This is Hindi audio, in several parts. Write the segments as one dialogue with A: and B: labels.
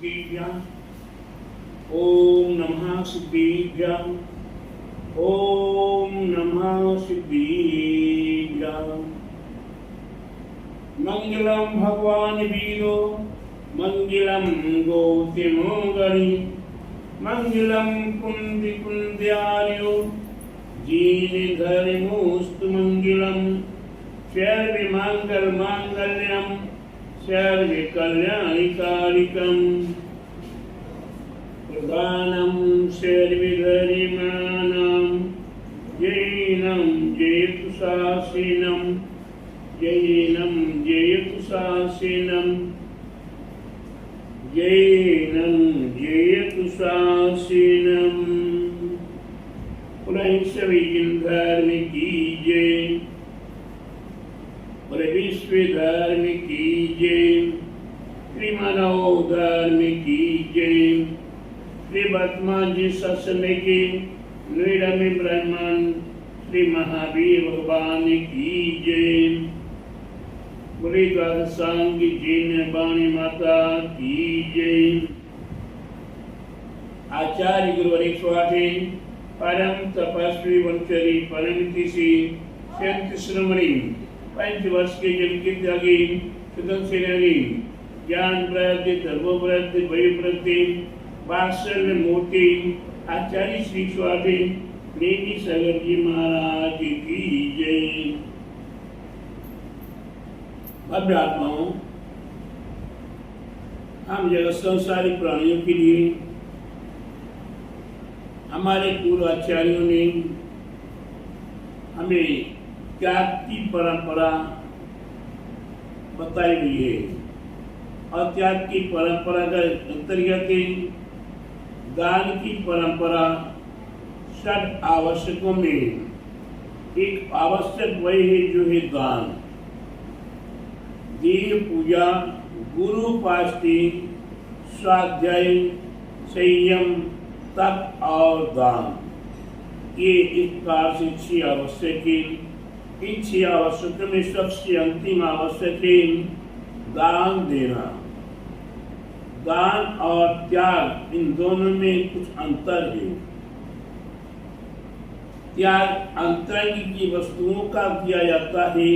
A: सिद्धेभ्यः ओम नमः सिद्धेभ्यः ओम नमः सिद्धेभ्यः। मंगलम भगवान वीरो मंगलम गौतमोगणि मंगलम कुंदी कुंद्यार्यो जीर्णधर्मोस्तु मंगलम सर्वे मंगल मांगल्यम सर्वे कल्याणिकारिकम प्रधानम सर्वधर्माणां जैनं जयतु शासनम जैनं जयतु शासनम जैनं जयतु शासनम। पुनः सभी धर्म की जय, पूरे विश्व धर्म की जय, श्री मानव धर्म की जय, श्री वर्तमान जी सत्संग की निरमी ब्रह्मन श्री महावीर भगवान की जय, बोले द्वादशांग जिन वाणी माता की जय। आचार्य गुरुवर स्वामी परम तपस्वी वंशरी परम किसी संत श्रमणी 5 वर्ष के जन के त्यागी सुदन सेनानी ज्ञान प्रति धर्म प्रति भय प्रति वात्सल्य मूर्ति आचार्य श्री स्वामी नेमी सागर जी महाराज की जय। भव्य आत्माओं, हम जगत संसारी प्राणियों के लिए हमारे पूर्व आचार्यों ने हमें त्याग की परंपरा बताई हुई है और त्याग की परंपरा के अंतर्गत दान की परंपरा 6 आवश्यकों में एक आवश्यक वही है जो है दान। देव पूजा, गुरु उपासना, स्वाध्याय, संयम, तप और दान, ये इस प्रकार से 6 आवश्यक है। इन 6 आवश्यक में सबसे अंतिम आवश्यक है दान देना। दान और त्याग, इन दोनों में कुछ अंतर है। त्याग अंतरंग की वस्तुओं का किया जाता है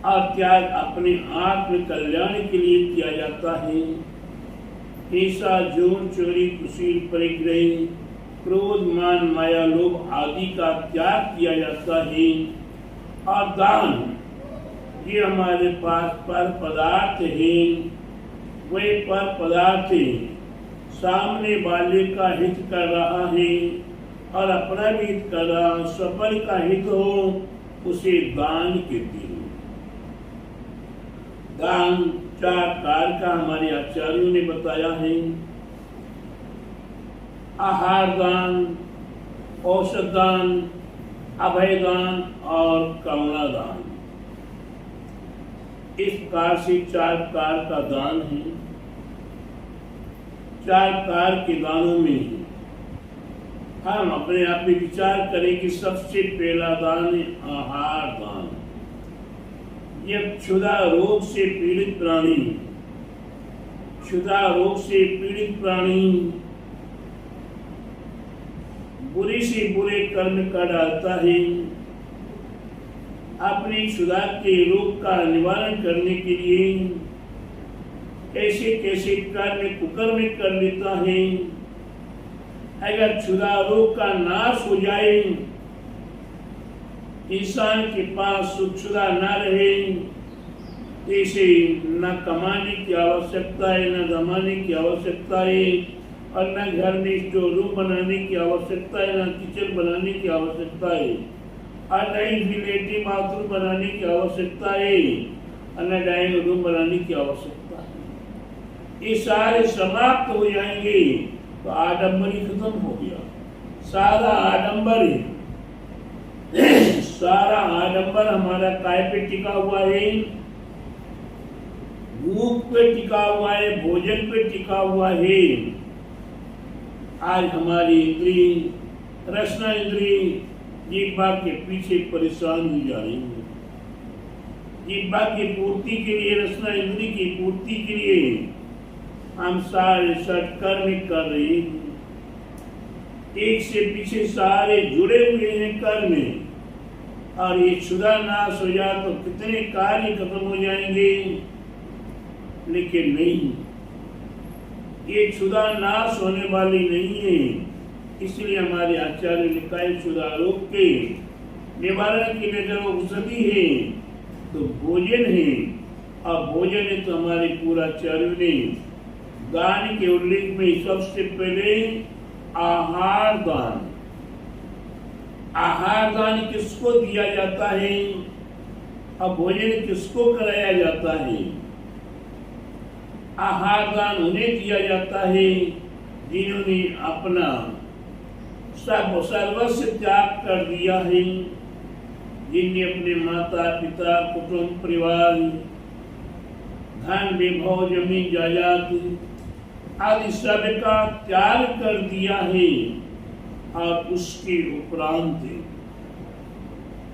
A: और त्याग अपने आत्म कल्याण के लिए किया जाता है। ऐसा जोन, चोरी, कुशील, परिग्रह, क्रोध, मान, माया, लोभ आदि का त्याग किया जाता है। और दान, ये हमारे पास पर पदार्थ है, वे पर पदार्थ सामने वाले का हित कर रहा है और अपना भी हित कर रहा, स्वपर का हित हो, उसे दान कहते हैं। दान 4 प्रकार का हमारे आचार्यों ने बताया है। आहार दान, औषध दान, अभय दान और करुणा दान। इस प्रकार से 4 प्रकार का दान है। 4 प्रकार के दानों में हम अपने आप में विचार करें कि सबसे पहला दान है आहार दान। यह क्षुधा रोग से पीड़ित प्राणी बुरे से बुरे कर्म कर डालता है। अपनी क्षुधा के रोग का निवारण करने के लिए कैसे कैसे कर्म कुकर्म कर लेता है। अगर क्षुधा रोग का नाश हो जाए, इंसान के पास क्षुधा न रहे, इसे न कमाने की आवश्यकता है, न दमाने की आवश्यकता है, और न घर में स्टोर रूम बनाने की आवश्यकता है, न किचन बनाने की आवश्यकता है, और न ही लेटरिन बाथरूम बनाने की आवश्यकता है, और न डाइनिंग रूम बनाने की आवश्यकता है। ये सारे समाप्त हो जाएंगे तो आडंबर ही खत्म हो गया। सारा आडंबर हमारा काय पे टिका हुआ है? भूख पे टिका हुआ है, भोजन पे टिका हुआ है। आज हमारी इंद्री, रसना इंद्री जीवा के पीछे परेशान हो जा रही है। जीवा की पूर्ति के लिए, रसना इंद्री की पूर्ति के लिए हम सारे सत्कर्म कर रहे हैं, एक से पीछे सारे जुड़े हुए हैं कर्म में, और ये क्षुधा नाश हो जाए तो कितने कार्य खत्म हो जाएंगे। लेकिन नहीं, ये क्षुधा नाश होने वाली नहीं है। इसलिए हमारे आचार्य ने कहा क्षुधा रोग के निवारण के लिए अगर औषधि है तो भोजन है, और भोजन है तो हमारे पूर्वाचार्य ने दान के उल्लेख में सबसे पहले आहार दान। आहार दान किसको दिया जाता है और भोजन किसको कराया जाता है? आहार दान उन्हें दिया जाता है जिन्होंने अपना सर्वस्व त्याग कर दिया है, जिनने अपने माता पिता कुटुंब परिवार धन वैभव जमीन जायदाद आदि सब का त्याग कर दिया है, और उसके उपरांत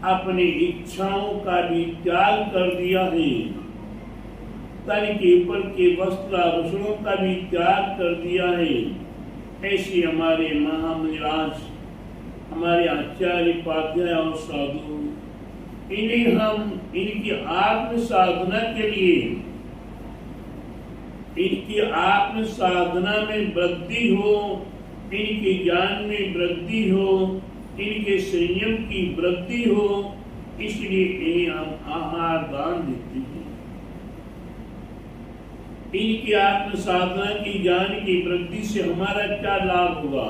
A: अपनी इच्छाओं का भी त्याग कर दिया है, तन के ऊपर के वस्त्र आभूषणों का भी त्याग कर दिया है। ऐसे हमारे महामुनिराज, हमारे आचार्य उपाध्याय और साधु, इन्हें हम इनकी आत्म साधना के लिए, इनकी आत्म साधना में वृद्धि हो, इनके ज्ञान में वृद्धि हो, इनके संयम की वृद्धि हो, इसलिए इन्हें हम आहार दान देते हैं। इनकी आत्म साधना की ज्ञान की वृद्धि से हमारा क्या लाभ होगा?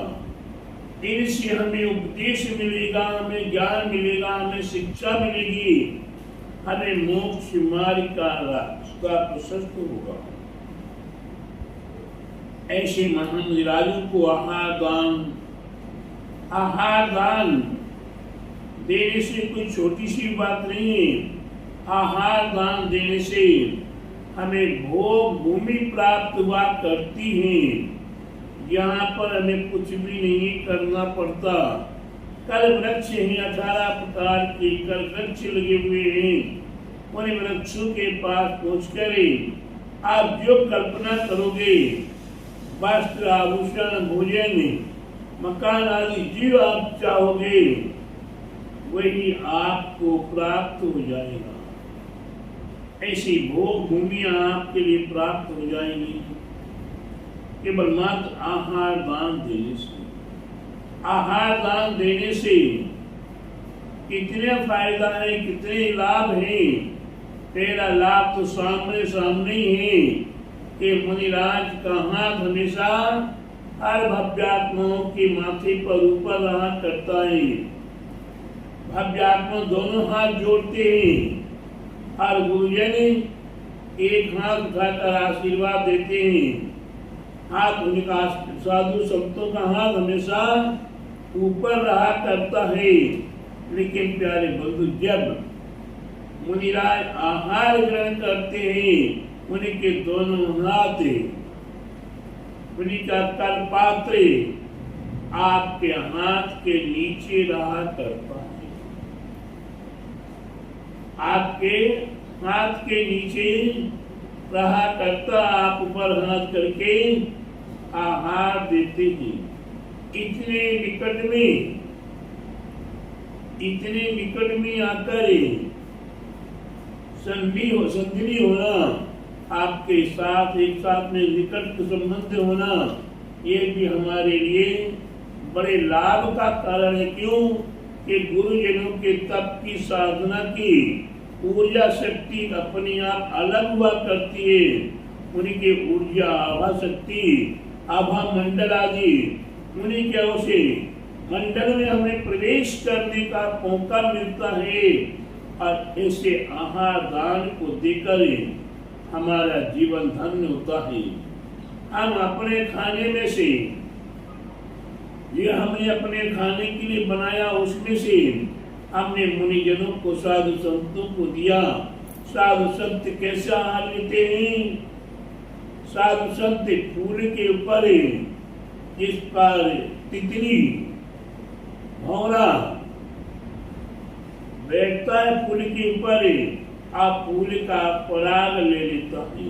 A: इनसे हमें उपदेश मिलेगा, हमें ज्ञान मिलेगा, हमें शिक्षा मिलेगी, हमें मोक्ष मार्ग का रास्ता प्रशस्त होगा। ऐसे महामुनिराजों को आहार दान देने से कोई छोटी सी बात नहीं है। आहार दान देने से हमें भोग भूमि प्राप्त हुआ करती है, यहाँ पर हमें कुछ भी नहीं करना पड़ता। कल वृक्ष हैं 18 प्रकार के कल वृक्ष लगे हुए हैं, उन वृक्षों के पास पहुंचकर आप जो कल्पना करोगे, वस्त्र आभूषण भोजन मकान आदि जो आप चाहोगे वही आपको प्राप्त हो जाएगा। ऐसी भोग भूमियां आपके लिए प्राप्त हो जाएंगी केवल मात्र आहार दान देने से। आहार दान देने से कितने फायदा है, कितने लाभ है। पहला लाभ तो सामने ही है कि मुनिराज का हाथ हमेशा हर भव्यात्माओं के माथे पर ऊपर रहा करता है। भव्यात्मा दोनों हाथ जोड़ते हैं, हर गुरुजन एक हाथ उठाकर आशीर्वाद देते हैं। हाथ उनका साधु संतों का हाथ हमेशा ऊपर रहा करता है। लेकिन प्यारे बंधु, जब मुनिराज आहार ग्रहण करते हैं, उनके दोनों हाथ उनका कर पात्र आपके हाथ के नीचे रहा करता है। आपके हाथ के नीचे रहा करता, आप ऊपर हाथ करके आहार देते हैं। इतने निकट में आकर संधि होना, आपके साथ एक साथ में निकट संबंध होना, ये भी हमारे लिए बड़े लाभ का कारण है। क्यों कि गुरुजनों के तप की साधना की ऊर्जा शक्ति अपने आप अलग हुआ करती है। उनकी ऊर्जा आभा शक्ति, आभा मंडल आदि, उन्हीं के से मंडल में हमें प्रवेश करने का मौका मिलता है। और ऐसे आहार दान को देकर हमारा जीवन धन्य होता है। हम अपने खाने में से, ये हमने अपने खाने के लिए बनाया, उसमें से हमने मुनिजनों को, साधु संतों को दिया। साधु संत कैसे आहार लेते हैं? साधु संत फूल के ऊपर जिस पर तितली भौरा बैठता है, फूल के ऊपर आप फूल का पराग ले लेता है।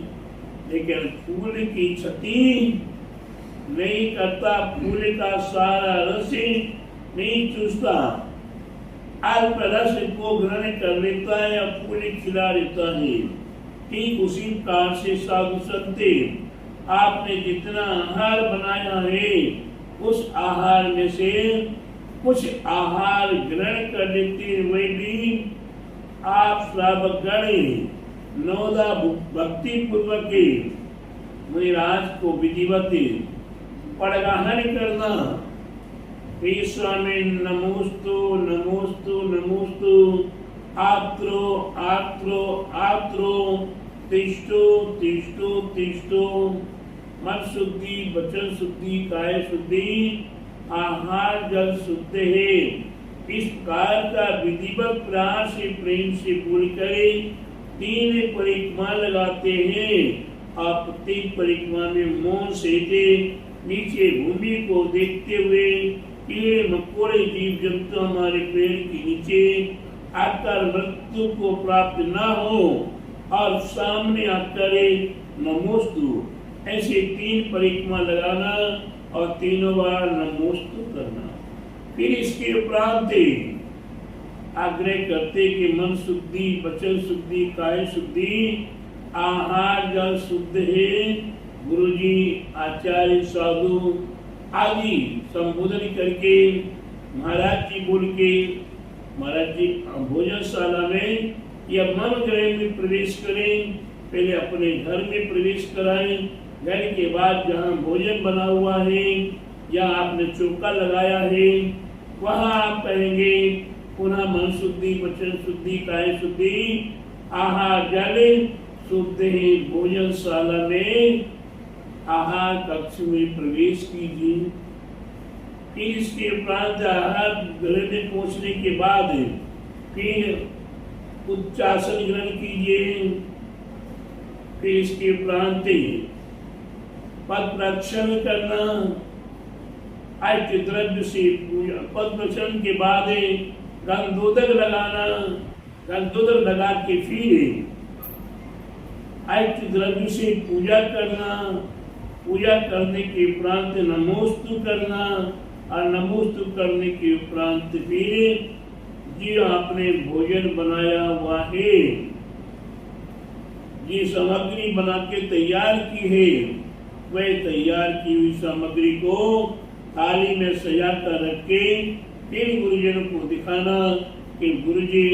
A: लेकिन फूल की क्षति नहीं करता, फूल का सारा रस नहीं चूसता, अल्प रस को ग्रहण कर लेता है और फूल खिला देता है। ठीक उसी प्रकार से साधु संत, आपने जितना आहार बनाया है उस आहार में से कुछ आहार ग्रहण कर लेते हुए भी आप श्रावक गण नवदा भक्ति पूर्वक मुनिराज को विधिवत पड़गाहन करना। स्वामी नमोस्तु नमोस्तु नमोस्तु आत्रो आत्रो आत्रो तिष्ठो तिष्ठो तिष्ठो। मन शुद्धि, वचन शुद्धि, काय शुद्धि, आहार जल शुद्ध है। इस प्रकार का विधिवत प्रयास से प्रेम से बोल करे 3 परिक्रमा लगाते हैं और प्रत्येक परिक्रमा में मौन से नीचे भूमि को देखते हुए कीड़े मकोड़े जीव जंतु हमारे पेड़ के नीचे आकर मृत्यु को प्राप्त न हो और सामने आकर नमोस्तु ऐसे 3 परिक्रमा लगाना और 3 बार नमोस्तु करना। फिर इसके उपरांत आग्रह करते कि मन शुद्धि, वचन शुद्धि, काय शुद्धि, आहार जल शुद्ध है। गुरुजी, आचार्य, साधु आदि संबोधन करके महाराज जी बोल के, महाराज जी भोजनशाला में या मन गृह में प्रवेश करें। पहले अपने घर में प्रवेश कराएं, घर के बाद जहाँ भोजन बना हुआ है या आपने चौका लगाया है वहाँ आप कहेंगे पुनः मन शुद्धि, वचन शुद्धि, काय शुद्धि, आहार जल शुद्ध है। भोजनशाला में आहार कक्ष में प्रवेश कीजिए। फिर इसके उपरांत आहार गृह में पहुंचने के बाद फिर उच्चासन ग्रहण कीजिए। फिर इसके उपरांत पद प्रक्षालन करना, अष्ट द्रव्य से पूजा। पद प्रक्षालन के बाद गंधोदक लगाना, गंधोदक लगा के फिर अष्ट द्रव्य से पूजा करना। पूजा करने के उपरांत नमोस्तु करना और नमोस्तु करने के उपरांत फिर जो आपने भोजन बनाया हुआ है, ये सामग्री बना के तैयार की है, वह तैयार की हुई सामग्री को थाली में सजा कर रख के फिर गुरुजन को दिखाना कि गुरुजी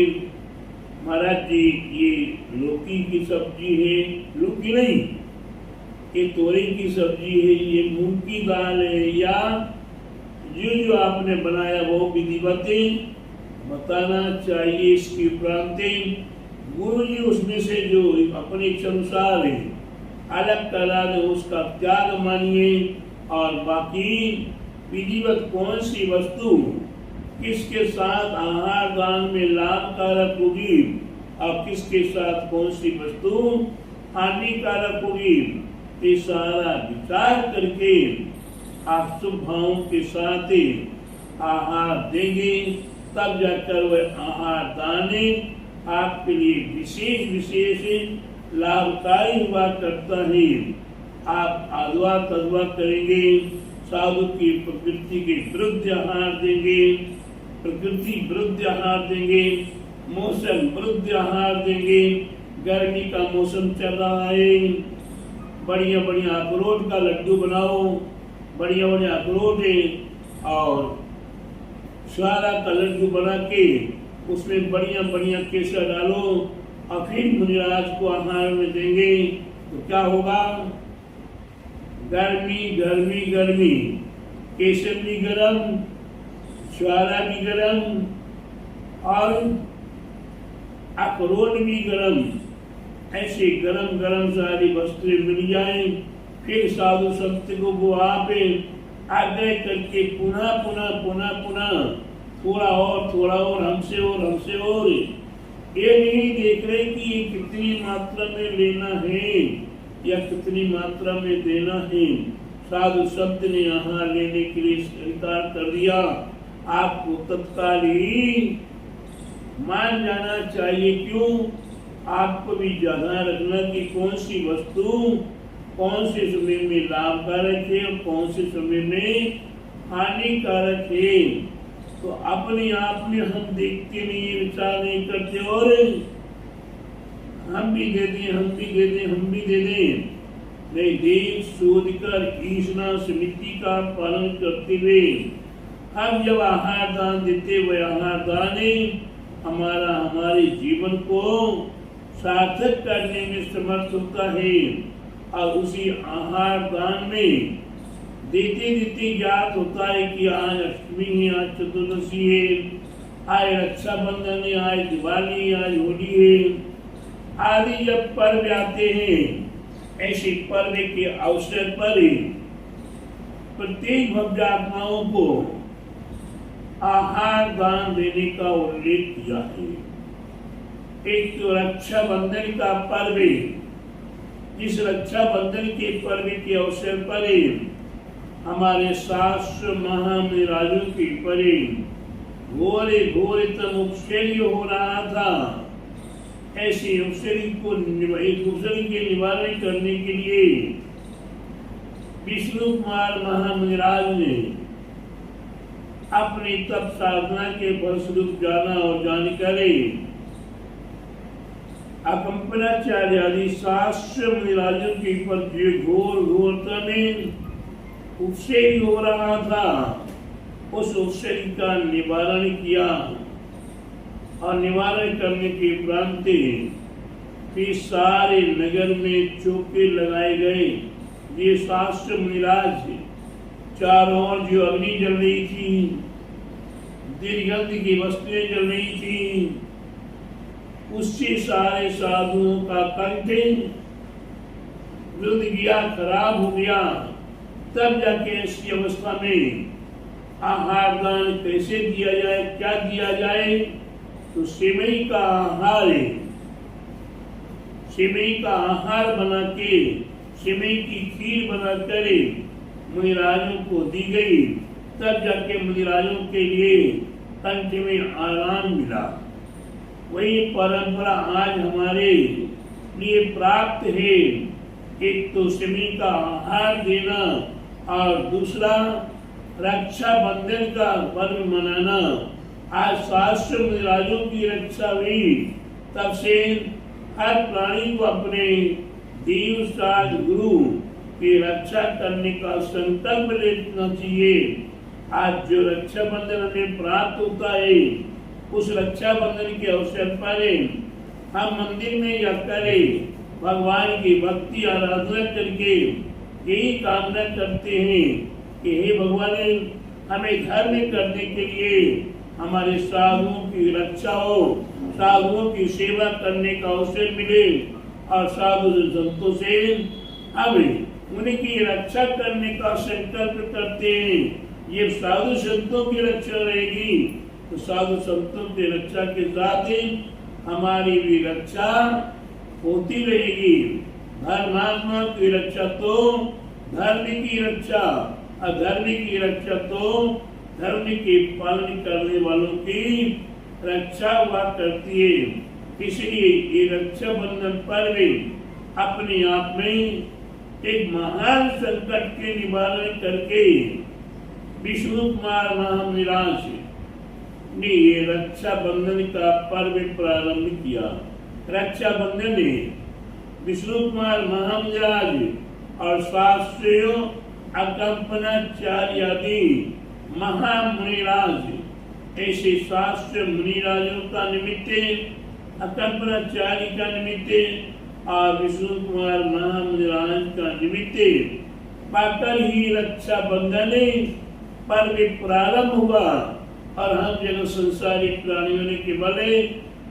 A: महाराज जी ये लौकी की सब्जी है, लौकी नहीं, ये तोरी की सब्जी है, ये मूंग की दाल है, या जो आपने बनाया वो विधिवत बताना चाहिए। इसके उपरांत गुरु जी उसमें से जो अपने इच्छा अनुसार है अलग करा दे उसका त्याग मानिए और बाकी विधिवत कौन सी वस्तु किसके साथ आहार दान में लाभकारक होगी और किसके साथ कौन सी वस्तु हानिकारक होगी, ये सारा विचार करके आप शुभ भावों के साथ आहार देंगे, तब जाकर वह आहार दाने आपके लिए विशेष विशेष लाभकारी हुआ करता है। आप अदवा तदवा करेंगे, साधु की प्रकृति के विरुद्ध आहार देंगे, प्रकृति विरुद्ध आहार देंगे, मौसम विरुद्ध आहार देंगे। गर्मी का मौसम चल रहा है, बढ़िया बढ़िया अखरोट का लड्डू बनाओ, बढ़िया बढ़िया अखरोट है और सारा का लड्डू बना के उसमें बढ़िया बढ़िया केसर डालो और फिर मुनिराज को आहार में देंगे तो क्या होगा? गर्मी गर्मी गर्मी, केसर भी गर्म, ज्वारा भी गर्म और अखरोट भी गर्म। ऐसे गरम गरम सारी वस्तुएं मिल जाए, फिर साधु संत को वो आप आग्रह करके पुनः पुनः पुनः पुनः थोड़ा और हमसे और ये नहीं देख रहे कि ये कितनी मात्रा में लेना है या कितनी मात्रा में देना है। साधु शब्द ने आहार लेने के लिए स्वीकार कर दिया, आपको तत्काल ही मान जाना चाहिए। क्यों? आपको भी ध्यान रखना कि कौन सी वस्तु कौन से समय में लाभकारक है और कौन से समय में हानिकारक है। तो अपने आप में हम देखते नहीं, विचार नहीं करते और हम भी दे दें, हम भी दे दें, हम भी दे दें। नहीं, देख शोध कर ईशना समिति का पालन करते हुए हम जब आहार दान देते, वह आहार दान हमारा हमारे जीवन को सार्थक करने में समर्थ होता है। और उसी आहार दान में देते देते ज्ञात होता है कि आज अष्टमी है, आज चतुर्दशी है, आज रक्षाबंधन है, आज दिवाली, आज होली है आदि जब पर्व आते हैं, ऐसे पर्व के अवसर पर प्रत्येक भव्य आत्माओं को आहार दान देने का उल्लेख किया है। एक तो रक्षाबंधन का पर्व, जिस रक्षाबंधन के पर्व के अवसर पर हमारे शास्त्र महाराजों के परे घोरे घोरे तम उपशैली हो रहा था। ऐसे उपशैली को उपशैली के निवारण करने के लिए विष्णु कुमार महाराज ने अपनी तप साधना के फलस्वरूप जाना और जानकर अकंपनाचार्य आदि शास्त्र मुनिराजों के ऊपर जो घोर घोरता में उपशैली हो रहा था, उस उपशैली का निवारण किया। और निवारण करने के उपरांत फिर सारे नगर में चौके लगाए गए। ये शास्त्र मुनिराज चारों ओर जो अग्नि जल रही थी, दीर्घंत की वस्तुएं जल रही थी, उससे सारे साधुओं का कंठ रुद गया, खराब हो गया। तब जाके ऐसी अवस्था में आहार दान कैसे दिया जाए, क्या दिया जाए? तो सिमई का आहार, सिमई का आहार बना के, सिमई की खीर बनाकर मुनिराजों को दी गई। तब जाके मुनिराजों के लिए कंठ में आराम मिला। वही परंपरा आज हमारे लिए प्राप्त है। एक तो सिमई का आहार देना और दूसरा रक्षाबंधन का पर्व मनाना। आज शास्त्र मुनिराजों की रक्षा हुई, तब से हर प्राणी को अपने देव साध गुरु की रक्षा करने का संकल्प लेना चाहिए। आज जो रक्षाबंधन हमें प्राप्त होता है, उस रक्षाबंधन के अवसर पर हम मंदिर में जाकर भगवान की भक्ति आराधना करके यही कामना करते हैं कि हे भगवान, हमें धर्म करने के लिए हमारे साधुओं की रक्षा हो, साधुओं की सेवा करने का अवसर मिले और साधु संतों से हम उनकी रक्षा करने का संकल्प करते हैं। ये साधु संतों की रक्षा रहेगी तो साधु संतों की रक्षा के साथ ही हमारी भी रक्षा होती रहेगी। धर्मात्मा की रक्षा तो धर्म की रक्षा, अधर्म की रक्षा तो धर्म के पालन करने वालों की रक्षा हुआ करती है। इसलिए ये रक्षाबंधन पर्व अपने आप में एक महान संकट के निवारण करके विष्णु कुमार महाराज ने ये रक्षाबंधन का पर्व प्रारंभ किया। रक्षाबंधन ने विष्णु कुमार महाराज और शास्त्रियों अकंपनाचार्य आदि महामुनिराज, ऐसे शास्त्र मुनिराजों का निमित्त, अकंपनाचार्य का निमित्त और विष्णु कुमार महामुनिराज का निमित्त पाकर ही रक्षाबंधन पर्व प्रारंभ हुआ। और हम जगह संसारी प्राणी होने के बले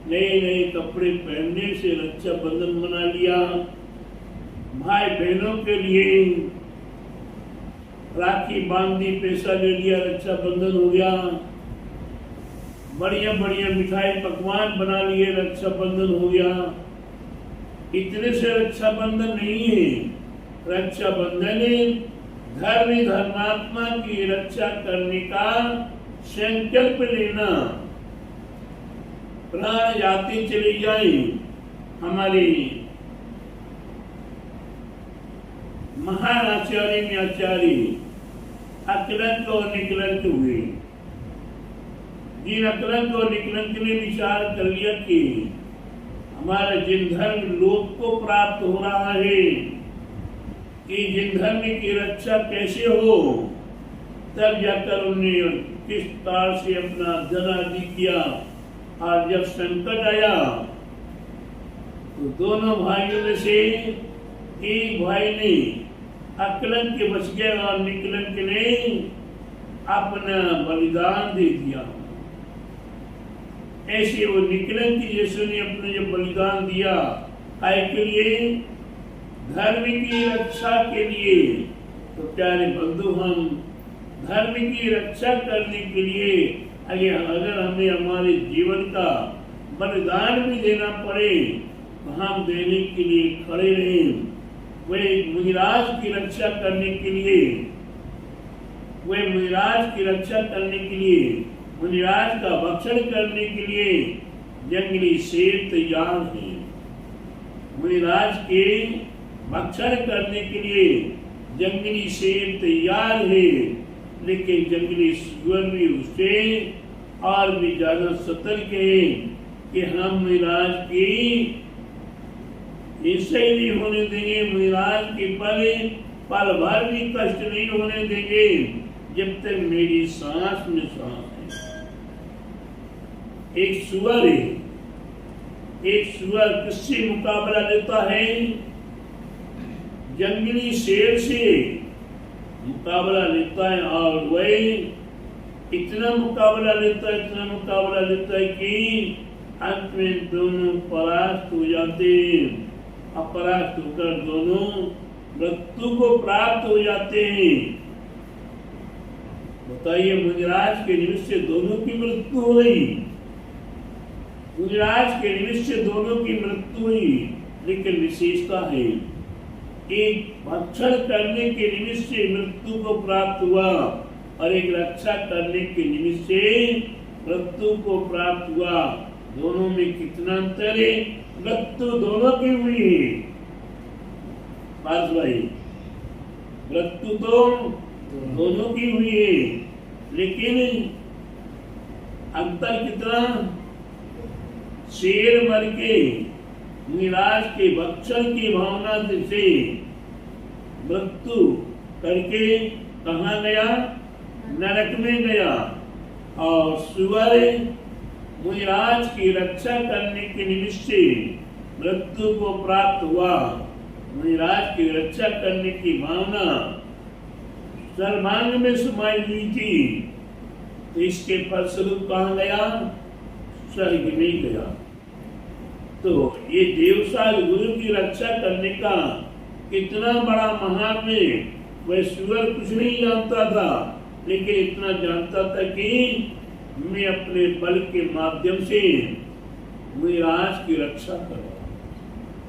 A: नए नए कपड़े पहनने से रक्षाबंधन मना लिया। भाई बहनों के लिए राखी बांध दी, पैसा ले लिया, रक्षाबंधन हो गया। बढ़िया बढ़िया मिठाई पकवान बना लिए, रक्षाबंधन हो गया। इतने से रक्षाबंधन नहीं है। रक्षाबंधन धर्म धर्मात्मा की रक्षा करने का संकल्प लेना। प्राण जाते चले जाए, हमारे महान आचार्य में आचार्य अकलंक और निकलंक हुए। जिन अकलंक और निकलंक ने विचार कर लिया कि हमारा जिन धर्म लोक को प्राप्त हो रहा है कि जिन धर्म की रक्षा कैसे हो, तब जाकर उन्होंने किस प्रकार से अपना धन आदि किया। और जब संकट आया तो दोनों भाइयों में से एक भाई ने अकलंक के बच गया और निकलंक ने अपना बलिदान दे दिया। ऐसे वो निकलंक यीशु ने अपने जो बलिदान दिया काय के लिए, धर्म की रक्षा के लिए। तो प्यारे बंधु, हम धर्म की रक्षा करने के लिए अगर हमें हमारे जीवन का बलिदान भी देना पड़े तो हम देने के लिए खड़े रहें। वे मुनिराज की रक्षा करने के लिए, वे मुनिराज की रक्षा करने के लिए, मुनिराज का भक्षण करने के लिए जंगली शेर तैयार हैं। मुनिराज के भक्षण करने के लिए जंगली शेर तैयार है, लेकिन जंगली सुअर भी उससे और भी ज्यादा सतर्क है कि हम मुनिराज की ऐसे ही नहीं होने देंगे। मुनिराज के पल भर भी कष्ट नहीं होने देंगे जब तक मेरी सांस में सांस है। एक सुअर है, एक सुअर किससे मुकाबला लेता है? जंगली शेर से मुकाबला लेता है। और वह इतना मुकाबला लेता है कि अंत में दोनों परास्त हो जाते हैं। अपरास्त होकर दोनों मृत्यु को प्राप्त हो जाते हैं। बताइए, मुनिराज के निमित्त से दोनों की मृत्यु हुई। मुनिराज के निमित्त से दोनों की मृत्यु हुई, लेकिन विशेषता है एक भक्षण करने के निमित्त से मृत्यु को प्राप्त हुआ और एक रक्षा करने के निमित्त से मृत्यु को प्राप्त हुआ। दोनों में कितना अंतर है? मृत्यु दोनों की हुई है भाई, मृत्यु तो दोनों की हुई है, लेकिन अंतर कितना? शेर मर के मुनिराज के भक्षण की भावना से मृत्यु करके कहाँ गया? नरक में गया। और सुअर मुनिराज की रक्षा करने के निमित्त से मृत्यु को प्राप्त हुआ। मुनिराज की रक्षा करने की भावना सर्वांग में समाई हुई थी, तो इसके फलस्वरूप कहाँ गया? स्वर्ग में गया। तो ये देवसाल गुरु की रक्षा करने का कितना बड़ा महान है। वह सुअर कुछ नहीं जानता था, लेकिन इतना जानता था कि मैं अपने बल के माध्यम से मुनिराज की रक्षा करूं।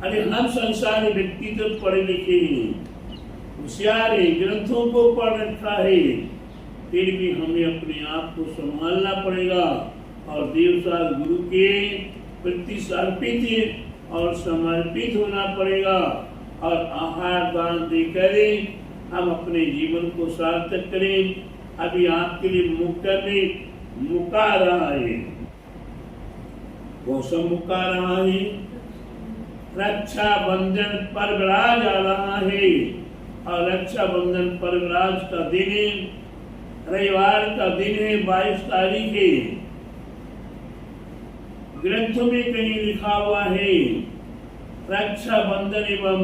A: अरे हम संसारी व्यक्ति तो पढ़े लिखे हैं, होशियार हैं, ग्रंथों को पढ़ रखा है, फिर भी हमें अपने आप को संभालना पड़ेगा और देवसाल गुरु के प्रति समर्पित और समर्पित होना पड़ेगा। और आहार दान देकर हम अपने जीवन को सार्थक करें। अभी आपके लिए मुका रहा है, वो सब मुका रहा है। रक्षा बंधन पर्व राज आ रहा है और रक्षा बंधन पर्व राज का दिन है, रविवार का दिन है, 22 तारीख है। ग्रंथों में कहीं लिखा हुआ है रक्षा बंधन एवं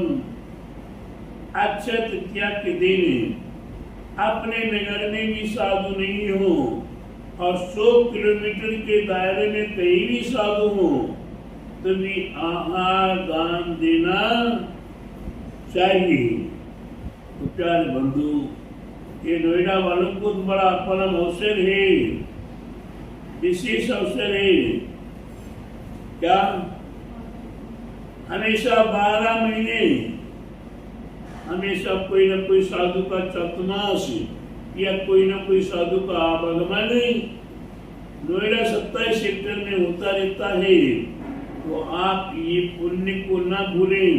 A: अक्षय तृतीया के दिन अपने नगर में भी साधु नहीं हो और 100 किलोमीटर के दायरे में कहीं भी साधु हो तो भी आहार दान देना चाहिए। तो प्यारे बंधु, ये नोएडा वालों को तो बड़ा परम अवसर है, विशेष अवसर है। क्या हमेशा 12 महीने हमेशा कोई न कोई साधु का चतुर्मास या कोई न कोई साधु का आवागमन नोएडा 27 सेक्टर में होता रहता है। तो आप ये पुण्य को ना भूलें,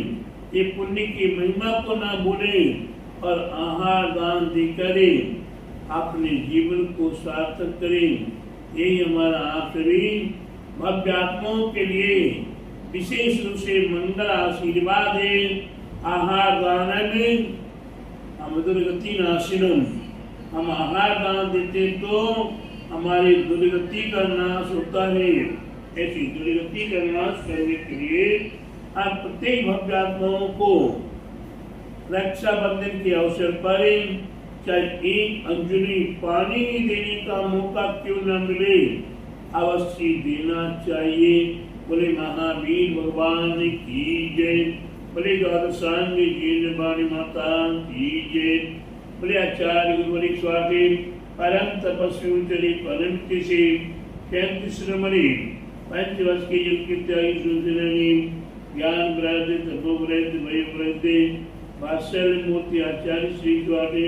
A: ये पुण्य की महिमा को ना भूलें और आहार दान देकर अपने जीवन को सार्थक करें। यही हमारा आप सभी भव्य आत्माओं के लिए विशेष रूप से मंगल आशीर्वाद है। आहार दान में हम दुर्गति नाशिनम, हम आहार दान देते तो हमारी दुर्गति का नाश होता है। ऐसी दुर्गति का नाश करने के लिए हम प्रत्येक भव्य आत्माओं को रक्षाबंधन के अवसर पर चाहे एक अंजलि पानी देने का मौका क्यों न मिले, अवश्य देना चाहिए। बोले महावीर भगवान की जय, बोले द्वादशांगी जीववाणी माता की जय, बोले आचार्य गुरुवरी स्वामी परम तपस्वी उच्चरी परम किसी 35 श्रमणी 5 वर्ष के युग के त्यागी सुंदरनी ज्ञान ग्रहण तपोग्रहण वयोग्रहण वात्सल्य मूर्ति आचार्य श्री स्वामी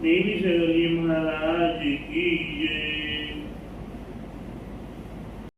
A: नेमी महाराज की जय।